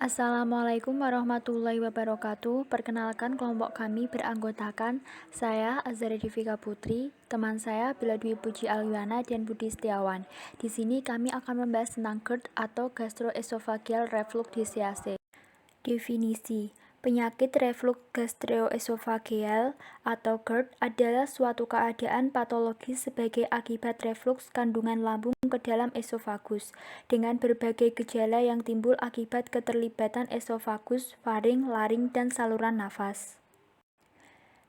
Assalamualaikum warahmatullahi wabarakatuh. Perkenalkan, kelompok kami beranggotakan saya, Azhari Divika Putri, teman saya Bila Dwi Puji Alwiana dan Budi Setiawan. Di sini kami akan membahas tentang GERD atau Gastroesophageal Reflux Disease. Definisi: penyakit reflux gastroesophageal atau GERD adalah suatu keadaan patologis sebagai akibat refluks kandungan lambung ke dalam esofagus dengan berbagai gejala yang timbul akibat keterlibatan esofagus, faring, laring, dan saluran nafas.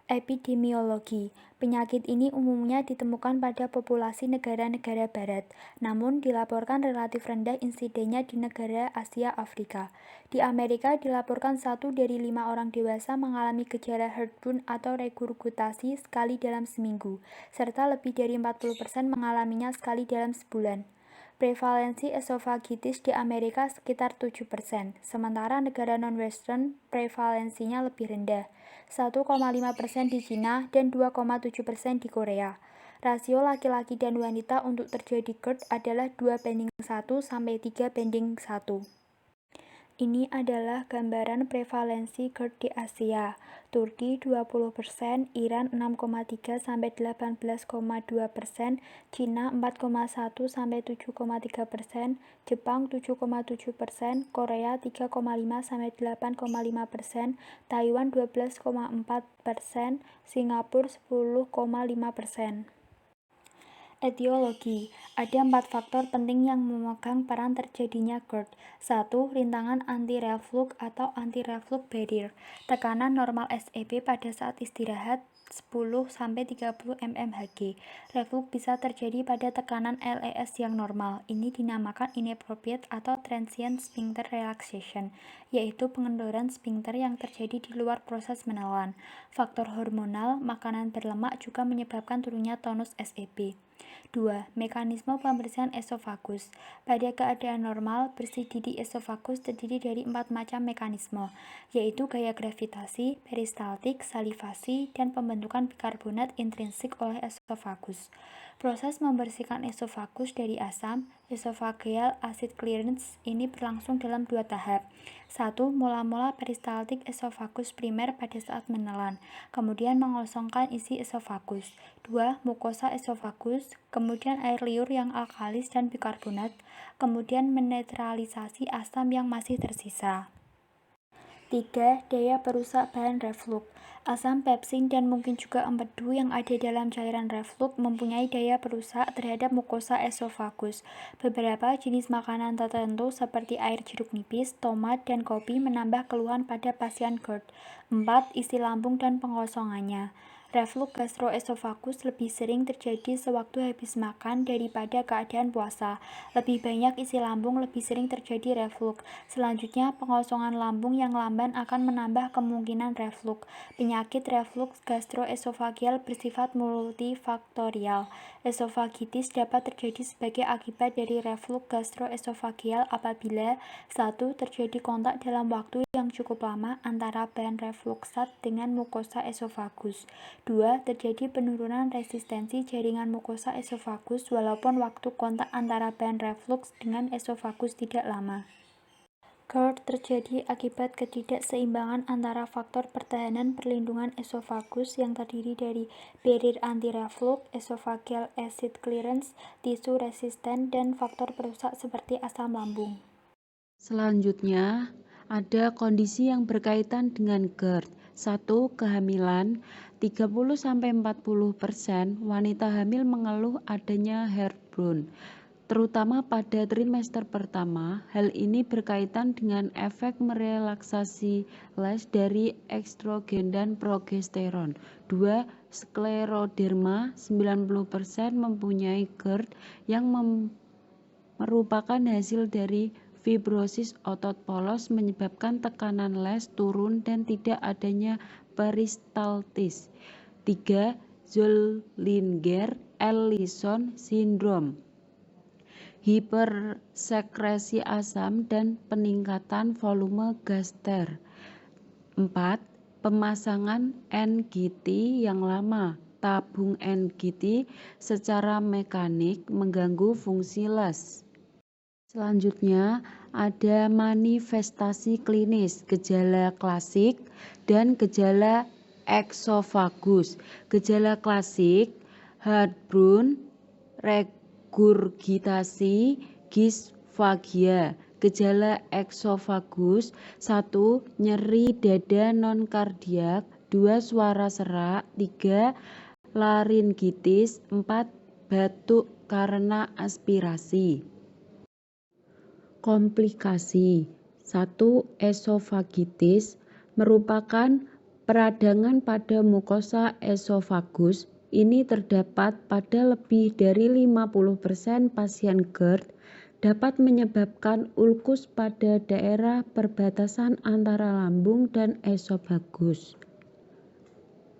Epidemiologi: penyakit ini umumnya ditemukan pada populasi negara-negara barat, namun dilaporkan relatif rendah insidennya di negara Asia Afrika. Di Amerika dilaporkan 1 dari 5 orang dewasa mengalami gejala heartburn atau regurgitasi sekali dalam seminggu, serta lebih dari 40% mengalaminya sekali dalam sebulan. Prevalensi esofagitis di Amerika sekitar 7%, sementara negara non-western prevalensinya lebih rendah, 1,5% di Cina dan 2,7% di Korea. Rasio laki-laki dan wanita untuk terjadi GERD adalah 2:1 sampai 3:1. Ini adalah gambaran prevalensi GERD di Asia. Turki 20%, Iran 6,3 sampai 18,2%, Cina 4,1 sampai 7,3%, Jepang 7,7%, Korea 3,5 sampai 8,5%, Taiwan 12,4%, Singapura 10,5%. Etiologi: ada 4 faktor penting yang memegang peran terjadinya GERD. 1. Rintangan anti-reflux atau anti-reflux barrier. Tekanan normal SEB pada saat istirahat 10-30 mmHg. Reflux bisa terjadi pada tekanan LES yang normal. Ini dinamakan inappropriate atau transient sphincter relaxation, yaitu pengendoran sphincter yang terjadi di luar proses menelan. Faktor hormonal, makanan berlemak juga menyebabkan turunnya tonus SEB. 2. Mekanisme pembersihan esofagus. Pada keadaan normal, bersih didi esofagus terdiri dari 4 macam mekanisme, yaitu gaya gravitasi, peristaltik, salivasi, dan pembentukan bikarbonat intrinsik oleh esofagus. Proses membersihkan esofagus dari asam, esophageal acid clearance, ini berlangsung dalam 2 tahap. 1. Mola-mola peristaltik esofagus primer pada saat menelan, kemudian mengosongkan isi esofagus. 2. Mukosa esofagus, kemudian air liur yang alkalis dan bikarbonat, kemudian menetralisasi asam yang masih tersisa. 3. Daya perusak bahan reflux. Asam pepsin dan mungkin juga empedu yang ada dalam cairan reflux mempunyai daya perusak terhadap mukosa esofagus. Beberapa jenis makanan tertentu seperti air jeruk nipis, tomat, dan kopi menambah keluhan pada pasien GERD. 4. Isi lambung dan pengosongannya. Reflux gastroesophagus lebih sering terjadi sewaktu habis makan daripada keadaan puasa. Lebih banyak isi lambung, lebih sering terjadi reflux. Selanjutnya, pengosongan lambung yang lamban akan menambah kemungkinan reflux. Penyakit reflux gastroesophageal bersifat multifaktorial. Esofagitis dapat terjadi sebagai akibat dari reflux gastroesophageal apabila 1. Terjadi kontak dalam waktu yang cukup lama antara bahan refluksat dengan mukosa esofagus. 2. Terjadi penurunan resistensi jaringan mukosa esofagus walaupun waktu kontak antara bahan reflux dengan esofagus tidak lama. GERD terjadi akibat ketidakseimbangan antara faktor pertahanan perlindungan esofagus yang terdiri dari barrier anti-reflux, esophageal acid clearance, tisu resisten, dan faktor perusak seperti asam lambung. Selanjutnya, ada kondisi yang berkaitan dengan GERD. 1. Kehamilan. 30-40% wanita hamil mengeluh adanya heartburn, terutama pada trimester pertama. Hal ini berkaitan dengan efek merelaksasi les dari estrogen dan progesteron. 2. Skleroderma. 90% mempunyai GERD yang merupakan hasil dari fibrosis otot polos menyebabkan tekanan les turun dan tidak adanya peristaltis. 3. Zollinger-Ellison syndrome. Hipersekresi asam dan peningkatan volume gaster. 4. Pemasangan NGT yang lama. Tabung NGT secara mekanik mengganggu fungsi les. Selanjutnya, ada manifestasi klinis, gejala klasik, dan gejala eksofagus. Gejala klasik, heartburn, regurgitasi, gisfagia. Gejala eksofagus, 1. Nyeri dada non-kardiak, 2. Suara serak, 3. Laringitis, 4. Batuk karena aspirasi. Komplikasi 1. Esofagitis merupakan peradangan pada mukosa esofagus. Ini terdapat pada lebih dari 50% pasien GERD, dapat menyebabkan ulkus pada daerah perbatasan antara lambung dan esofagus.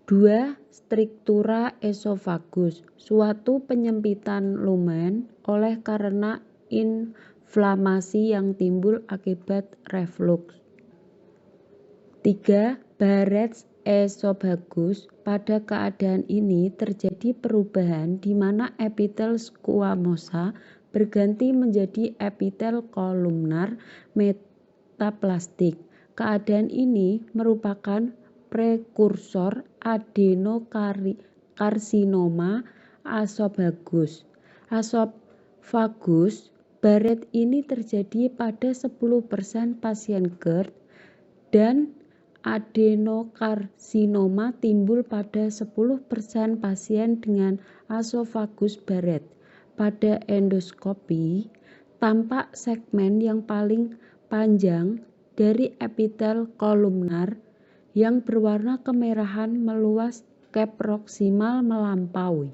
2. Struktura esofagus, suatu penyempitan lumen oleh karena inflamasi yang timbul akibat refluks. 3. Barrett's esophagus. Pada keadaan ini terjadi perubahan di mana epitel squamosa berganti menjadi epitel kolumnar metaplastik. Keadaan ini merupakan prekursor adenokarsinoma esophagus. Esophagus Barrett ini terjadi pada 10% pasien GERD dan adenokarsinoma timbul pada 10% pasien dengan esophagus Barrett. Pada endoskopi, tampak segmen yang paling panjang dari epitel kolumnar yang berwarna kemerahan meluas ke proksimal melampaui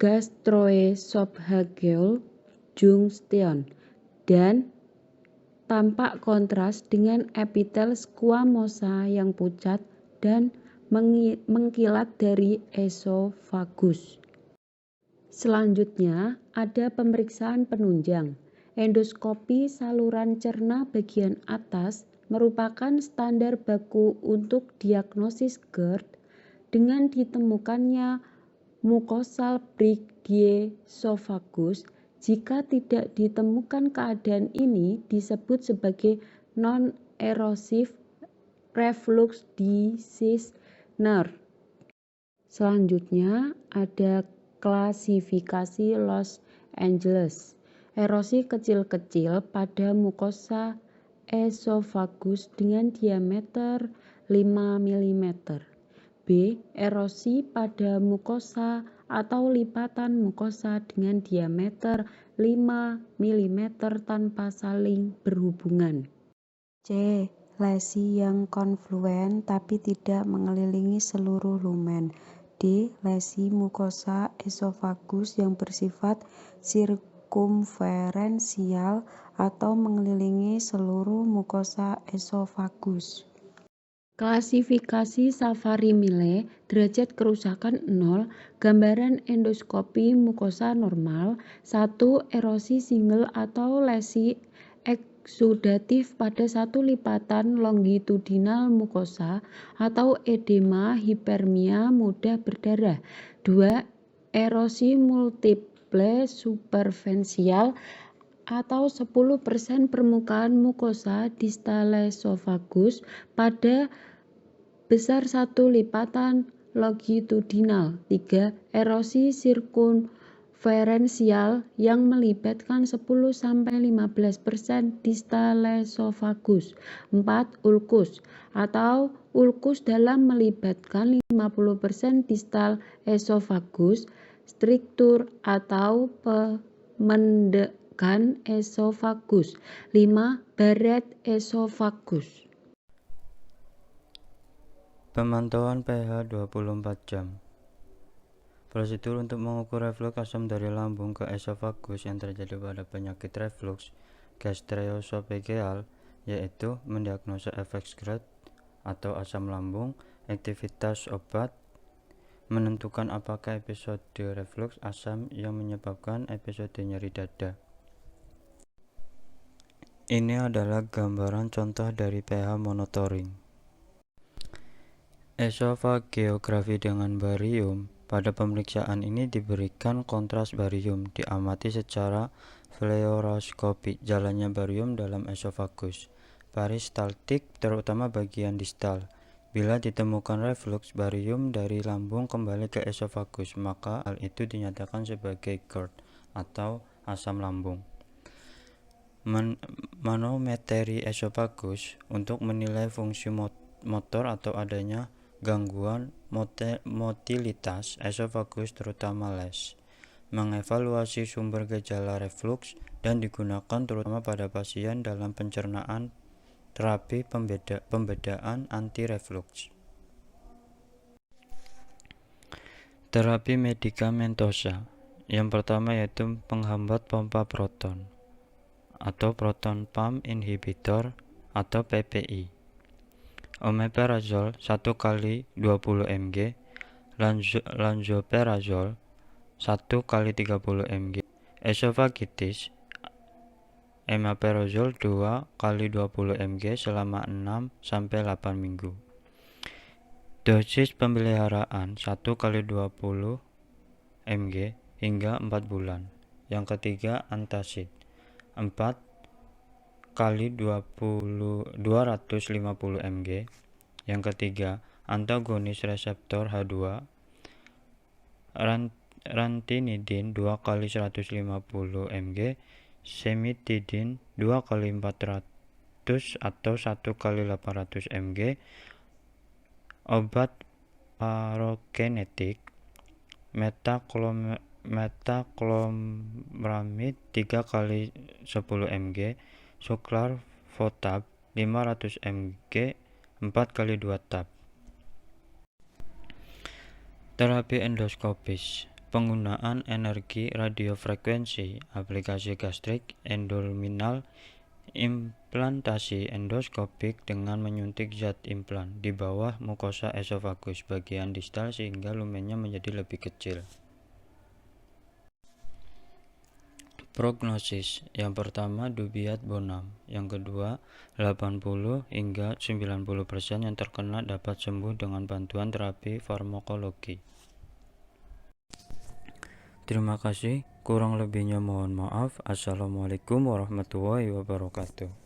gastroesophageal junction dan tampak kontras dengan epitel squamosa yang pucat dan mengkilat dari esofagus. Selanjutnya, ada pemeriksaan penunjang. Endoskopi saluran cerna bagian atas merupakan standar baku untuk diagnosis GERD dengan ditemukannya mukosal break di esophagus. Jika tidak ditemukan keadaan ini disebut sebagai non-erosive reflux disease NER. Selanjutnya ada klasifikasi Los Angeles. Erosi kecil-kecil pada mukosa esofagus dengan diameter 5 mm. B. Erosi pada mukosa atau lipatan mukosa dengan diameter 5 mm tanpa saling berhubungan. C. Lesi yang konfluen tapi tidak mengelilingi seluruh lumen. D. Lesi mukosa esofagus yang bersifat sirkumferensial atau mengelilingi seluruh mukosa esofagus. Klasifikasi Safari-Mille, derajat kerusakan 0, gambaran endoskopi mukosa normal. 1. Erosi single atau lesi eksudatif pada satu lipatan longitudinal mukosa atau edema hiperemia mudah berdarah. 2. Erosi multiple superficial atau 10% permukaan mukosa distal esofagus pada besar satu lipatan longitudinal. 3. Erosi sirkumferensial yang melibatkan 10-15% distal esofagus. 4. Ulkus atau ulkus dalam melibatkan 50% distal esofagus. Struktur atau pemendekan esofagus. 5. Barrett esophagus. Pemantauan pH 24 jam. Prosedur untuk mengukur reflux asam dari lambung ke esofagus yang terjadi pada penyakit reflux gastroesophageal yaitu mendiagnosa efek GERD atau asam lambung, aktivitas obat, menentukan apakah episode reflux asam yang menyebabkan episode nyeri dada. Ini adalah gambaran contoh dari pH monitoring. Esofagiografi dengan barium. Pada pemeriksaan ini diberikan kontras barium, diamati secara fluoroskopik jalannya barium dalam esofagus. Peristaltik terutama bagian distal. Bila ditemukan reflux barium dari lambung kembali ke esofagus, maka hal itu dinyatakan sebagai GERD atau asam lambung. Manometri esofagus untuk menilai fungsi motor atau adanya gangguan motilitas esofagus terutama les. Mengevaluasi sumber gejala reflux dan digunakan terutama pada pasien dalam pencernaan terapi pembedaan anti-reflux. Terapi medikamentosa. Yang pertama yaitu penghambat pompa proton atau proton pump inhibitor atau PPI. Omeprazole 1 kali 20 mg, lansoprazole 1 kali 30 mg, esofagitis omeprazole 2 kali 20 mg selama 6-8 minggu. Dosis pemeliharaan 1 kali 20 mg hingga 4 bulan. Yang ketiga antacid 4 kali 250 mg. Yang ketiga antagonis reseptor H2 ranitidin 2 kali 150 mg, semitidin 2 kali 400 atau 1 kali 800 mg, obat parogenetik metaclopramid 3 kali 10 mg, sucralfatab 500 mg 4 kali 2 tab. Terapi endoskopis. Penggunaan energi radiofrekuensi, aplikasi gastrik endoluminal, implantasi endoskopik dengan menyuntik zat implan di bawah mukosa esofagus bagian distal sehingga lumennya menjadi lebih kecil. Prognosis. Yang pertama Dubiat Bonam, yang kedua 80 hingga 90% yang terkena dapat sembuh dengan bantuan terapi farmakologi. Terima kasih, kurang lebihnya mohon maaf. Assalamualaikum warahmatullahi wabarakatuh.